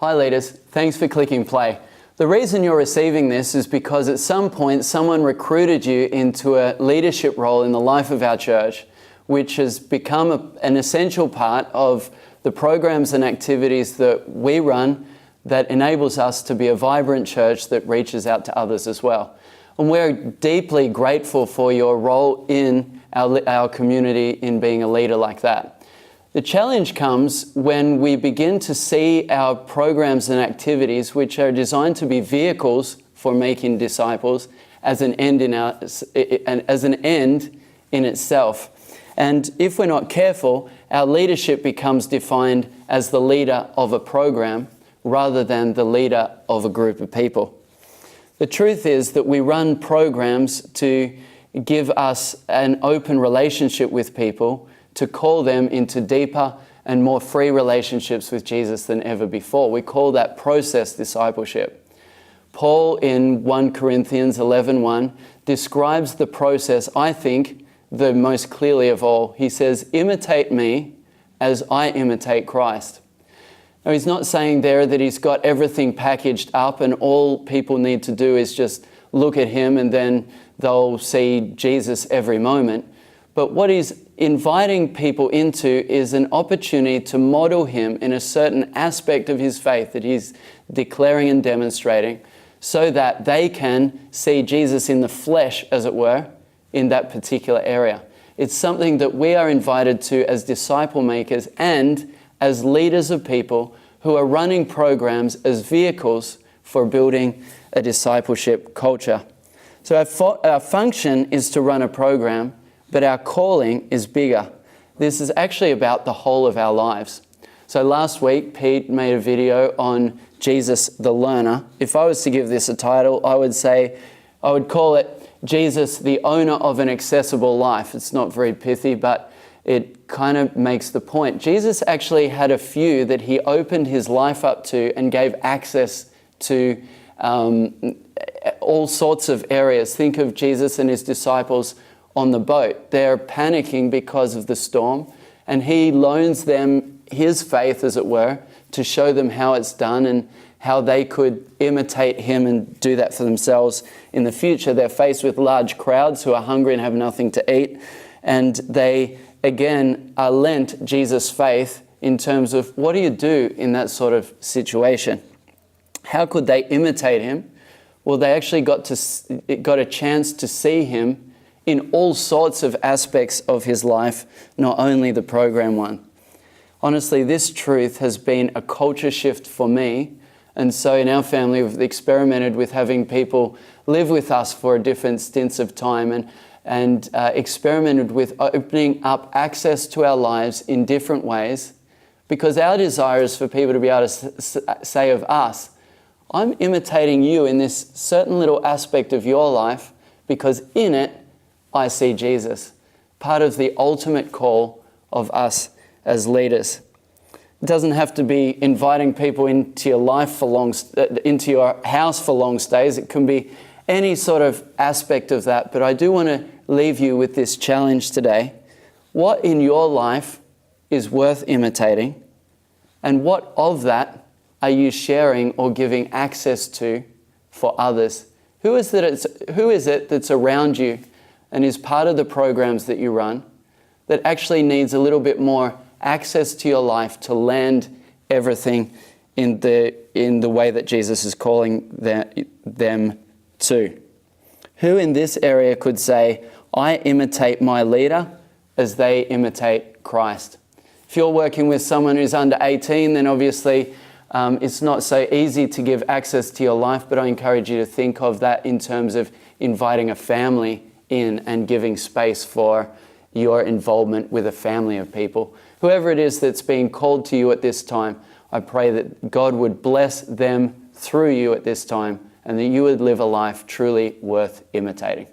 Hi leaders, thanks for clicking play. The reason you're receiving this is because at some point someone recruited you into a leadership role in the life of our church, which has become an essential part of the programs and activities that we run that enables us to be a vibrant church that reaches out to others as well. And we're deeply grateful for your role in our community in being a leader like that. The challenge comes when we begin to see our programs and activities, which are designed to be vehicles for making disciples, as an end in itself. And if we're not careful, our leadership becomes defined as the leader of a program rather than the leader of a group of people. The truth is that we run programs to give us an open relationship with people, to call them into deeper and more free relationships with Jesus than ever before. We call that process discipleship. Paul in 1 Corinthians 11:1 describes the process, I think, the most clearly of all. He says, "Imitate me as I imitate Christ." Now, he's not saying there that he's got everything packaged up and all people need to do is just look at him and then they'll see Jesus every moment. But what he's inviting people into is an opportunity to model him in a certain aspect of his faith that he's declaring and demonstrating, so that they can see Jesus in the flesh, as it were, in that particular area. It's something that we are invited to as disciple makers and as leaders of people who are running programs as vehicles for building a discipleship culture. So our function is to run a program, but our calling is bigger. This is actually about the whole of our lives. So last week, Pete made a video on Jesus the learner. If I was to give this a title, I would call it Jesus, the owner of an accessible life. It's not very pithy, but it kind of makes the point. Jesus actually had a few that he opened his life up to and gave access to all sorts of areas. Think of Jesus and his disciples on the boat. They're panicking because of the storm, and he loans them his faith, as it were, to show them how it's done and how they could imitate him and do that for themselves in the future. They're faced with large crowds who are hungry and have nothing to eat, and they, again, are lent Jesus' faith in terms of what do you do in that sort of situation? How could they imitate him? Well, they actually got a chance to see him in all sorts of aspects of his life, not only the program one. Honestly, this truth has been a culture shift for me. And so in our family, we've experimented with having people live with us for different stints of time and experimented with opening up access to our lives in different ways, because our desire is for people to be able to say of us, I'm imitating you in this certain little aspect of your life because in it, I see Jesus, part of the ultimate call of us as leaders. It doesn't have to be inviting people into your life into your house for long stays. It can be any sort of aspect of that. But I do want to leave you with this challenge today. What in your life is worth imitating? And what of that are you sharing or giving access to for others? Who is it that's around you and is part of the programs that you run that actually needs a little bit more access to your life to land everything in the way that Jesus is calling them to? Who in this area could say, I imitate my leader as they imitate Christ? If you're working with someone who's under 18, then obviously it's not so easy to give access to your life, but I encourage you to think of that in terms of inviting a family in and giving space for your involvement with a family of people. Whoever it is that's being called to you at this time, I pray that God would bless them through you at this time and that you would live a life truly worth imitating.